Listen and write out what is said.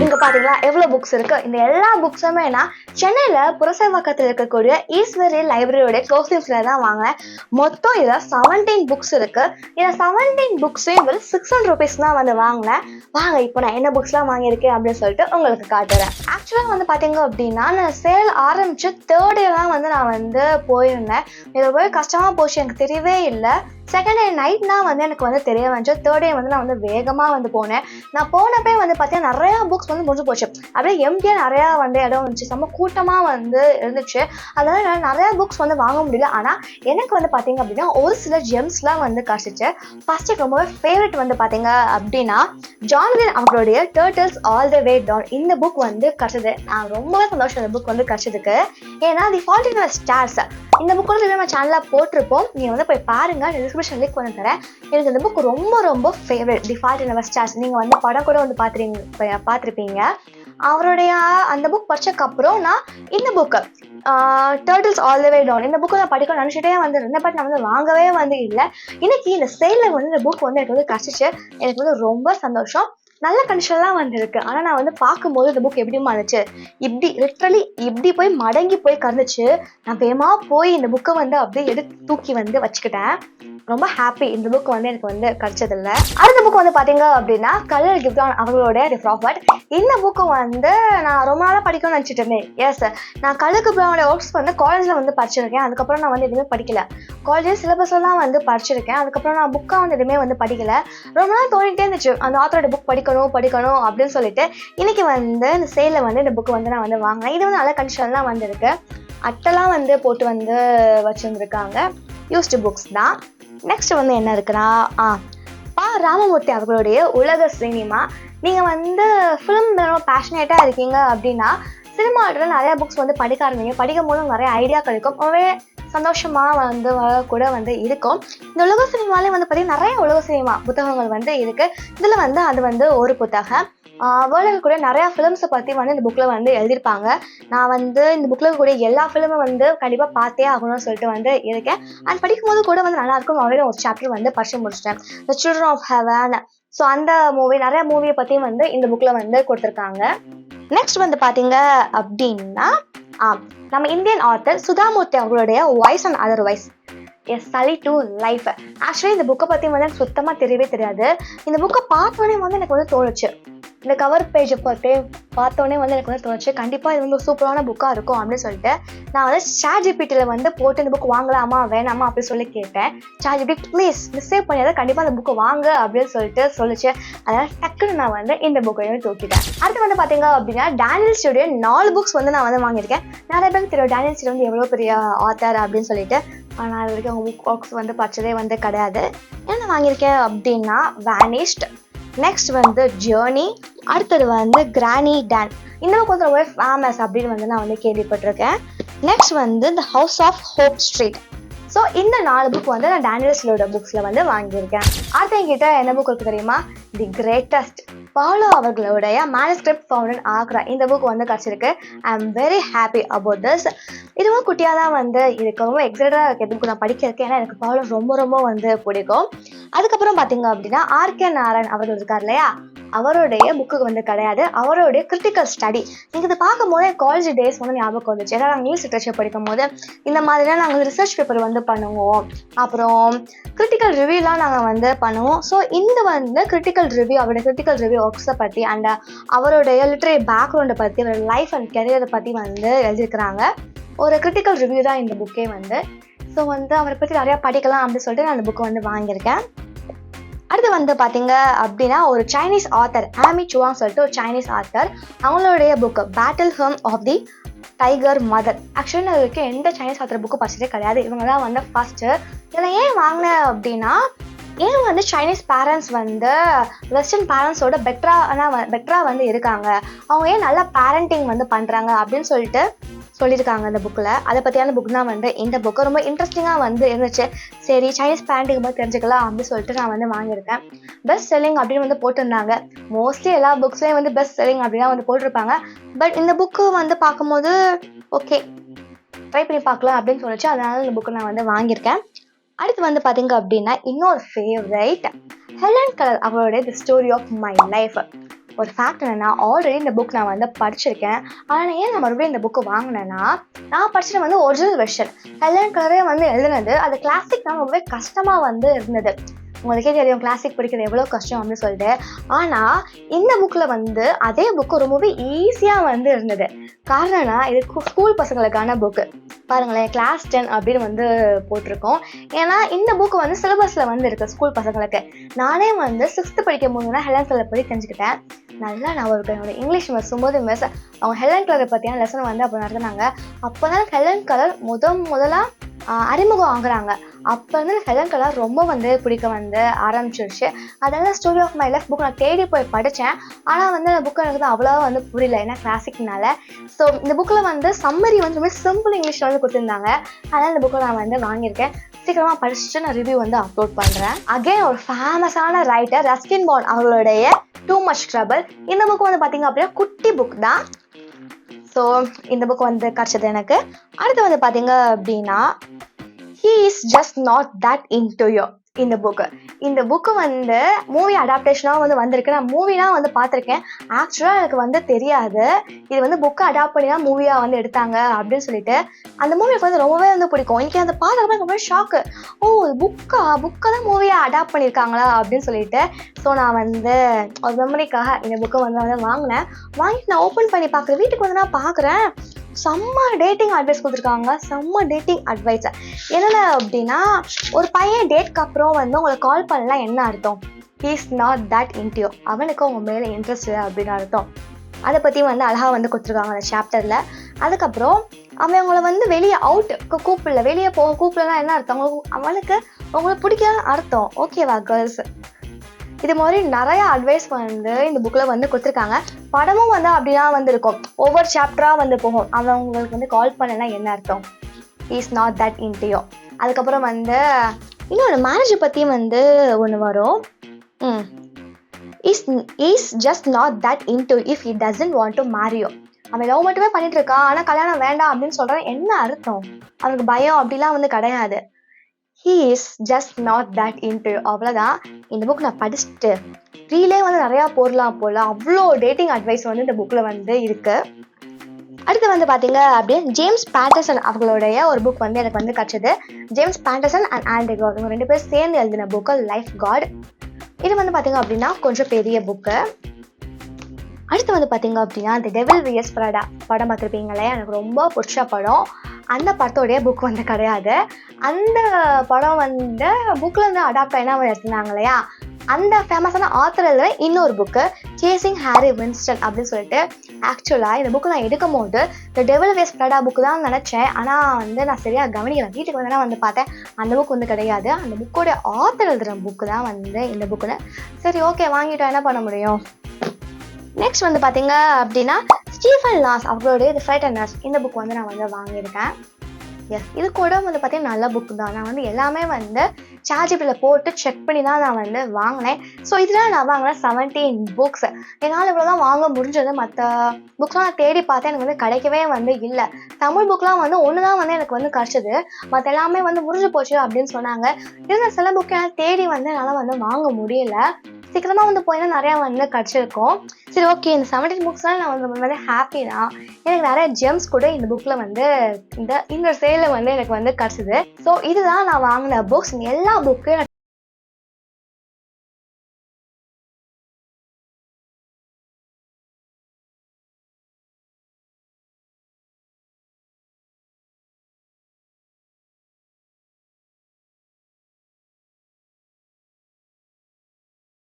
இங்க பாத்தீங்களா எவ்வளவு புக்ஸ் இருக்கு. இந்த எல்லா புக்ஸுமே நான் சென்னையில புரசைவாக்கத்தில் இருக்கக்கூடிய ஈஸ்வரி லைப்ரரியோட க்ளோசிங்ஸ்ல தான் வாங்கினேன். மொத்தம் இதுல 17 புக்ஸ் இருக்கு. இந்த 17 புக்ஸையும் வெறும் 600 rupees தான் வந்து வாங்கினேன். வாங்க இப்போ நான் என்ன புக்ஸ்லாம் வாங்கியிருக்கேன் அப்படின்னு சொல்லிட்டு உங்களுக்கு காட்டுறேன். ஆக்சுவலா வந்து பாத்தீங்க அப்படின்னா நான் சேல் ஆரம்பிச்சு 3rd day தான் வந்து நான் வந்து போயிருந்தேன். இது போய் கஷ்டமா போச்சு, எனக்கு தெரியவே இல்லை. செகண்ட் டே நைட் தான் வந்து எனக்கு வந்து தெரிய வந்துச்சு. 3rd day வந்து நான் வந்து வேகமாக வந்து போனேன். நான் போனப்பே வந்து பார்த்தீங்கன்னா நிறையா புக்ஸ் வந்து முடிஞ்சு போச்சு. அப்படியே எம்டியாக நிறையா வந்து இடம் வந்துச்சு, செம்ம கூட்டமாக வந்து இருந்துச்சு. அதனால நான் நிறையா புக்ஸ் வந்து வாங்க முடியல. ஆனால் எனக்கு வந்து பார்த்தீங்க அப்படின்னா ஒரு சில ஜெம்ஸ்லாம் வந்து கிடச்சிச்சு. ஃபர்ஸ்ட் ரொம்பவே ஃபேவரட் வந்து பார்த்தீங்க அப்படின்னா ஜான் கிரீன் அவங்களுடைய turtles all the way down இந்த புக் வந்து கிடச்சிது. நான் ரொம்பவே சந்தோஷம் இந்த புக் வந்து கிடச்சதுக்கு. ஏன்னா தி ஃபால்ட் இன் அவர் ஸ்டார்ஸ் இந்த புக் வந்து நம்ம சேனலில் போட்டிருப்போம், நீங்கள் வந்து போய் பாருங்கள், டிஸ்கிரிப்ஷன் லிங்க் வந்து தரேன். எனக்கு இந்த புக் ரொம்ப ரொம்ப ஃபேவரட். தி ஃபால்ட் இன் அவர் ஸ்டார்ஸ் நீங்கள் வந்து படம் கூட வந்து பார்த்துருப்பீங்க. அவருடைய அந்த புக் படிச்சதுக்கப்புறம் நான் இந்த book turtles all the way down இந்த புக்கை நான் படிக்க நினச்சிட்டே வந்து இருந்தேன். பட் நான் வந்து வாங்கவே வந்து இல்லை. இன்னைக்கு இந்த சேலில் வந்து இந்த புக் வந்து எனக்கு வந்து கிடச்சிச்சு. எனக்கு வந்து ரொம்ப சந்தோஷம். நல்ல கண்டிஷன்லாம் வந்துருக்கு. ஆனால் நான் வந்து பார்க்கும்போது இந்த புக் எப்படிமா இருந்துச்சு, இப்படி லிட்ரலி இப்படி போய் மடங்கி போய் கறந்துச்சு. நான் வேகமாக போய் இந்த புக்கை வந்து அப்படியே எடுத்து தூக்கி வந்து வச்சுக்கிட்டேன். ரொம்ப ஹாப்பி இந்த புக் வந்து எனக்கு வந்து கிடைச்சதில்லை. அடுத்த புக் வந்து பார்த்தீங்க அப்படின்னா கலர் கிப்ரான் அவங்களோட தி ப்ராப்பர்ட். இந்த புக்கு வந்து நான் ரொம்ப நாளாக படிக்கணும்னு நினச்சிட்டு இருந்தேன். எஸ், நான் கலர் கிப்ரானோட ஒர்க்ஸ் வந்து காலேஜில் வந்து படிச்சிருக்கேன். அதுக்கப்புறம் நான் வந்து எதுவுமே படிக்கல. காலேஜ் சிலபஸ்லாம் வந்து படிச்சிருக்கேன். அதுக்கப்புறம் நான் புக்காக வந்து எதுவுமே வந்து படிக்கல. ரொம்ப நாள் தோணிட்டே இருந்துச்சு அந்த ஆத்தரோட புக் படிக்கணும் அப்படின்னு சொல்லிட்டு. இன்னைக்கு வந்து இந்த சேலில் வந்து இந்த புக்கு வந்து நான் வந்து வாங்கினேன். இது வந்து நல்ல கண்டிஷன்லாம் வந்துருக்கு. அட்டைலாம் வந்து போட்டு வந்து வச்சுருந்துருக்காங்க. யூஸ்டு புக்ஸ் தான். நெக்ஸ்ட் வந்து என்ன இருக்குன்னா ராமமூர்த்தி அவர்களுடைய உலக சினிமா. நீங்கள் வந்து ஃபிலிம் பேஷனேட்டாக இருக்கீங்க அப்படின்னா சினிமாவில் நிறையா புக்ஸ் வந்து படிக்க ஆரம்பிங்க. படிக்கும் போதும் நிறைய ஐடியா கிடைக்கும். ரொம்பவே சந்தோஷமாக வந்து கூட வந்து இருக்கும். இந்த உலக சினிமாலே வந்து பார்த்தீங்கன்னா நிறைய உலக சினிமா புத்தகங்கள் வந்து இருக்குது. இதில் வந்து அது வந்து ஒரு புத்தகம். வேர்ல்டில் கூட நிறையா ஃபிலிம்ஸை பற்றி வந்து இந்த புக்கில் வந்து எழுதியிருப்பாங்க. நான் வந்து இந்த புக்கில் கூட எல்லா ஃபிலிமும் வந்து கண்டிப்பாக பார்த்தே ஆகணும்னு சொல்லிட்டு வந்து இருக்கேன். அண்ட் படிக்கும்போது கூட வந்து நல்லாயிருக்கும். ஆல்ரெடி ஒரு சாப்டர் வந்து படிச்சு முடிச்சிட்டேன், the children of heaven. So அந்த நிறைய மூவியை பற்றியும் வந்து இந்த புக்கில் வந்து கொடுத்துருக்காங்க. நெக்ஸ்ட் வந்து பார்த்தீங்க அப்படின்னா நம்ம இந்தியன் ஆத்தர் சுதாமூர்த்தி அவங்களுடைய வாய்ஸ் அண்ட் அதர்வைஸ் சலி டு லைஃப். ஆக்சுவலி இந்த புக்கை பற்றி வந்து எனக்கு சுத்தமாக தெரியவே தெரியாது. இந்த புக்கை பார்த்தோன்னே வந்து எனக்கு வந்து தோணுச்சு, இந்த கவர் பேஜை பார்த்தோன்னே வந்து எனக்கு வந்து தோணுச்சு கண்டிப்பாக இது வந்து சூப்பரான புக்காக இருக்கும் அப்படின்னு சொல்லிட்டு நான் வந்து ChatGPTயில் வந்து போட்டு இந்த புக் வாங்கலாமா வேணாமா அப்படின்னு சொல்லி கேட்டேன். ChatGPT ப்ளீஸ் மிஸ்டேக் பண்ணியாத கண்டிப்பாக அந்த புக்கை வாங்க அப்படின்னு சொல்லிட்டு சொல்லிச்சு. அதனால் டக்குன்னு நான் வந்து இந்த புக்கையும் தூக்கிட்டேன். அடுத்து வந்து பார்த்தீங்க அப்படின்னா டேனியல் ஸ்டோடைய 4 புக்ஸ் வந்து நான் வந்து வாங்கியிருக்கேன். நிறைய பேருக்கு தெரியும் டேனியல் ஸ்டோ வந்து எவ்வளோ பெரிய ஆத்தர் அப்படின்னு சொல்லிட்டு. நான் இது வரைக்கும் அவங்க புக்ஸ் வந்து படிச்சதே வந்து கிடையாது. என்ன வாங்கியிருக்கேன் அப்படின்னா வேனிஷ்ட், நெக்ஸ்ட் வந்து ஜேர்னி, அடுத்தது வந்து கிரானி டான். இந்த புக் வந்து ரொம்ப ஃபேமஸ் அப்படின்னு வந்து நான் வந்து கேள்விப்பட்டிருக்கேன். நெக்ஸ்ட் வந்து the house of hope street. So இந்த 4 புக் வந்து நான் டேனியல் ஸ்டோட புக்ஸில் வந்து வாங்கியிருக்கேன். அடுத்த என்கிட்ட என்ன புக் இருக்குது தெரியுமா, தி கிரேட்டஸ்ட் பாலோ அவர்களுடைய மேனுஸ்கிரிப்ட் ஃபவுண்ட் இன் ஆக்ரா. இந்த புக் வந்து கிடச்சிருக்கு. I am very happy about this. இதுவும் குட்டியாக தான் வந்து இருக்கு. ரொம்ப எக்ஸைட்டடாக இருக்குது புக் நான் படிக்கிறதுக்கு. ஏன்னா எனக்கு பாலோ ரொம்ப ரொம்ப வந்து பிடிக்கும். அதுக்கப்புறம் பார்த்தீங்க அப்படின்னா RK நாராயண் அவர்கள் இருக்கார் இல்லையா, அவருடைய புக்கு வந்து கிடையாது, அவருடைய கிரிட்டிக்கல் ஸ்டடி. நீங்கள் இதை பார்க்கும் போது காலேஜ் டேஸ் வந்து ஞாபகம் வந்துச்சு. ஏன்னா நாங்கள் இங்கிலீஷ் லிட்ரேச்சர் படிக்கும் போது இந்த மாதிரிலாம் நாங்கள் ரிசர்ச் பேப்பர் வந்து பண்ணுவோம், அப்புறம் கிரிட்டிக்கல் ரிவ்யூலாம் நாங்கள் வந்து பண்ணுவோம். ஸோ இந்த வந்து கிரிட்டிக்கல் ரிவ்யூ, அவருடைய கிரிட்டிக்கல் ரிவ்யூ ஒர்க்ஸை பற்றி அண்ட் அவருடைய லிட்ரரி பேக்ரவுண்டை பற்றி, அவருடைய லைஃப் அண்ட் கெரியரை பற்றி வந்து எழுதியிருக்கிறாங்க. ஒரு கிரிட்டிக்கல் ரிவ்யூ தான் இந்த புக்கே வந்து. ஸோ வந்து அவரை பற்றி நிறையா படிக்கலாம் அப்படின்னு சொல்லிட்டு நான் அந்த புக்கை வந்து வாங்கியிருக்கேன். அடுத்து வந்து பார்த்தீங்க அப்படின்னா ஒரு சைனீஸ் ஆத்தர் ஆமி சுவாங் சொல்லிட்டு ஒரு சைனீஸ் ஆத்தர், அவங்களுடைய book battle hymn of the tiger mother. Actually நான் இதுக்கு எந்த சைனீஸ் ஆத்தர் புக்கு படிச்சதே கிடையாது. இவங்க தான் வந்து ஃபஸ்ட்டு. இதில் ஏன் வாங்கினேன் அப்படின்னா, ஏன் வந்து சைனீஸ் பேரண்ட்ஸ் வந்து வெஸ்டர்ன் பேரண்ட்ஸோட பெட்டராக வந்து இருக்காங்க, அவங்க ஏன் நல்லா பேரண்டிங் வந்து பண்ணுறாங்க அப்படின்னு சொல்லிட்டு சொல்லியிருக்காங்க இந்த புக்கில். அதை பற்றியான புக் தான் வந்து இந்த புக்கு. ரொம்ப இன்ட்ரெஸ்டிங்காக வந்து இருந்துச்சு. சரி சைனீஸ் பேரண்டிங் போது தெரிஞ்சுக்கலாம் அப்படின்னு சொல்லிட்டு நான் வந்து வாங்கியிருக்கேன். பெஸ்ட் செல்லிங் அப்படின்னு வந்து போட்டிருந்தாங்க. மோஸ்ட்லி எல்லா புக்ஸ்லேயும் வந்து பெஸ்ட் செல்லிங் அப்படின்னா வந்து போட்டிருப்பாங்க. பட் இந்த புக்கு வந்து பார்க்கும்போது ஓகே ட்ரை பண்ணி பார்க்கலாம் அப்படின்னு சொல்லிச்சு. அதனால இந்த புக்கு நான் வந்து வாங்கியிருக்கேன். அடுத்து வந்து பார்த்தீங்க அப்படின்னா இன்னொரு ஃபேவரைட் ஹெலன் கெல்லர் அவருடைய the story of my life. ஒரு ஃபேக்ட் என்னன்னா, ஆல்ரெடி இந்த புக் நான் வந்து படிச்சிருக்கேன். ஆனால் ஏன் நான் மறுபடியும் இந்த புக்கு வாங்கினேன்னா, நான் படிச்சது வந்து ஒரிஜினல் வெர்ஷன். ஹெலன் கெல்லரே வந்து எழுதுனது. அது கிளாசிக் தான் ரொம்பவே கஷ்டமாக வந்து இருந்தது. உங்களுக்கே தெரியும் கிளாசிக் படிக்கிறது எவ்வளோ கஷ்டம் அப்படின்னு சொல்லிட்டு. ஆனால் இந்த புக்கில் வந்து அதே புக்கு ரொம்பவே ஈஸியாக வந்து இருந்தது. காரணம்னா இது ஸ்கூல் பசங்களுக்கான புக்கு. பாருங்களேன், கிளாஸ் 10 அப்படின்னு வந்து போட்டிருக்கோம். ஏன்னா இந்த புக்கு வந்து சிலபஸில் வந்து இருக்குது ஸ்கூல் பசங்களுக்கு. நானே வந்து 6th படிக்கும் போது தான் ஹெலன் கெல்லர் பற்றி தெரிஞ்சுக்கிட்டேன். நல்லா நான் ஒரு என்னோட இங்கிலீஷ் மிஸ் அவங்க ஹெலன் கெல்லரை பற்றியான லெசன் வந்து அப்போ நடத்தினாங்க. அப்போ தான் ஹெலன் கெல்லர் முதலாக அறிமுகம் ஆகுறாங்க. அப்போ வந்து ஹெலன் கெல்லர் ரொம்ப வந்து பிடிக்க வந்து ஆரம்பிச்சிருச்சு. அதனால story of my life book நான் தேடி போய் படித்தேன். ஆனால் வந்து அந்த புக்கு எனக்கு அவ்வளோவா வந்து புரியல, ஏன்னா கிளாசிக்னால. ஸோ இந்த புக்கில் வந்து சம்மரி வந்து ரொம்ப சிம்பிள் இங்கிலீஷில் வந்து கொடுத்துருந்தாங்க. அதனால் இந்த புக்கை நான் வந்து வாங்கியிருக்கேன். சீக்கிரமாக படிச்சுட்டு நான் ரிவ்யூ வந்து அப்லோட் பண்ணுறேன். அகைன் ஒரு ஃபேமஸான ரைட்டர் ரஸ்கின் பாண்ட் அவர்களுடைய டூ மச் ட்ரபிள். இந்த புக் வந்து பார்த்தீங்க அப்படின்னா குட்டி புக் தான். ஸோ இந்த புக் வந்து கிடச்சது எனக்கு. அடுத்து வந்து பார்த்தீங்க அப்படின்னா He is just not that into you. இந்த புக்கு வந்து மூவி அடாப்டேஷனாக வந்து வந்திருக்கு. நான் மூவிலாம் வந்து பார்த்துருக்கேன். ஆக்சுவலாக எனக்கு வந்து தெரியாது இது வந்து புக்கை அடாப்ட் பண்ணி தான் மூவியாக வந்து எடுத்தாங்க அப்படின்னு சொல்லிட்டு. அந்த மூவி எனக்கு வந்து ரொம்பவே வந்து பிடிக்கும். எனக்கு அந்த பார்க்குறப்ப ரொம்ப ஷாக்கு. ஓ, புக்கை தான் மூவியாக அடாப்ட் பண்ணியிருக்காங்களா அப்படின்னு சொல்லிட்டு. ஸோ நான் வந்து ஒரு மெமரிக்காக இந்த புக்கை வந்து வாங்கிட்டு நான் ஓப்பன் பண்ணி பார்க்குறேன். வீட்டுக்கு வந்து நான் பார்க்குறேன், செம்ம டேட்டிங் அட்வைஸ் கொடுத்துருக்காங்க. செம்ம டேட்டிங் அட்வைஸ் என்னென்ன அப்படின்னா, ஒரு பையன் டேட்க்கு அப்புறம் வந்து உங்களை கால் பண்ணலாம் என்ன அர்த்தம்? He is not that into you. அவனுக்கு உங்கள் மேலே இன்ட்ரெஸ்ட் இல்லை அப்படின்னு அர்த்தம். அதை பற்றி வந்து அழகாக வந்து கொடுத்துருக்காங்க அந்த சாப்டரில். அதுக்கப்புறம் அவன் உங்களை வந்து வெளியே கூப்பிடல, வெளியே கூப்பிடலாம் என்ன அர்த்தம்? அவனுக்கு உங்களை பிடிக்காத அர்த்தம். ஓகேவா கேர்ள்ஸ்? இது மாதிரி நிறைய அட்வைஸ் வந்து இந்த புக்கில் வந்து கொடுத்துருக்காங்க. படமும் வந்து அப்படின்னா வந்து இருக்கும். ஒவ்வொரு சாப்டராக வந்து போகும். அவன் உங்களுக்கு வந்து கால் பண்ணலாம் என்ன அர்த்தம்? Is not that into you. அதுக்கப்புறம் வந்து இன்னொன்று மேரேஜை பற்றி வந்து ஒன்று வரும். Is just not that into if he doesn't want to marry you. அவன் லவ் மட்டுமே பண்ணிட்டு இருக்கான், ஆனால் கல்யாணம் வேண்டாம் அப்படின்னு சொல்கிறான். என்ன அர்த்தம்? அவனுக்கு பயம் அப்படிலாம் வந்து கிடையாது. He is just not that into you. அவ்வளோதான். இந்த புக் நான் படிச்சுட்டு ரீலே வந்து நிறையா போடலாம் போல, அவ்வளோ டேட்டிங் அட்வைஸ் வந்து இந்த புக்கில் வந்து இருக்குது. அடுத்து வந்து பார்த்தீங்க அப்படின்னா ஜேம்ஸ் பேட்டர்சன் அவங்களுடைய ஒரு புக் வந்து எனக்கு வந்து கிடச்சிது. ஜேம்ஸ் பேட்டர்சன் அண்ட் ஆண்ட்ரி காட் இவங்க 2 பேரும் சேர்ந்து எழுதின புக்கு லைஃப் காட். இது வந்து பார்த்தீங்க அப்படின்னா கொஞ்சம் பெரிய புக்கு. அடுத்து வந்து பார்த்தீங்க அப்படின்னா தி டெவில் வியர்ஸ் பிராடா படம் பார்த்துருப்பீங்களே, எனக்கு ரொம்ப பிடிச்ச படம். அந்த படத்தோடைய புக் வந்து கிடையாது. அந்த படம் வந்து புக்கில் வந்து அடாப்ட் ஆகினா எடுத்துருந்தாங்க இல்லையா, அந்த ஃபேமஸான ஆத்தர் எழுதுற இன்னொரு புக்கு சேசிங் ஹாரி வின்ஸ்டன் அப்படின்னு சொல்லிட்டு. ஆக்சுவலாக இந்த புக்கு நான் எடுக்கும் போது த டெவில் வியர்ஸ் பிராடா புக்கு தான் நினச்சேன். ஆனால் வந்து நான் சரியாக கவனிக்கல. வீட்டுக்கு வந்து வந்து பார்த்தேன், அந்த புக் வந்து கிடையாது. அந்த புக்கோடைய ஆத்தர் எழுதுகிற புக்கு தான் வந்து இந்த புக்குன்னு. சரி, ஓகே, வாங்கிட்டோம், என்ன பண்ண முடியும். நெக்ஸ்ட் வந்து பார்த்தீங்க அப்படின்னா ஸ்டீஃபன் லாஸ் அவங்களுடைய தி ஃப்ரைட்டனர்ஸ். இந்த புக் வந்து நான் வந்து வாங்கியிருக்கேன். எஸ், இது கூட வந்து பார்த்தீங்கன்னா நல்ல புக்கு தான். நான் வந்து எல்லாமே வந்து சார்ஜிபிளில் போட்டு செக் பண்ணி தான் நான் வந்து வாங்கினேன். ஸோ இதில் நான் வாங்கினேன் 17 புக்ஸ். என்னால் இவ்வளோ தான் வாங்க முடிஞ்சது. மற்ற புக்ஸ்லாம் நான் தேடி பார்த்தேன், எனக்கு வந்து கிடைக்கவே வந்து இல்லை. தமிழ் புக்லாம் வந்து ஒன்று தான் வந்து எனக்கு வந்து கிடச்சிது. மற்ற எல்லாமே வந்து முடிஞ்சு போச்சு அப்படின்னு சொன்னாங்க. இருந்த சில புக்கு என்னால் தேடி வந்து என்னால் வந்து வாங்க முடியல. சீக்கிரமாக வந்து போயின்னா நிறையா வந்து கிடச்சிருக்கும். சரி, ஓகே, இந்த 17 புக்ஸ்லாம் நான் வந்து ஹாப்பி தான். எனக்கு நிறைய ஜெம்ஸ் கூட இந்த புக்கில் வந்து இந்த சேலில் வந்து எனக்கு வந்து கிடச்சிது. ஸோ இதுதான் நான் வாங்கின புக்ஸ். எல்லா புக்கையும் நான்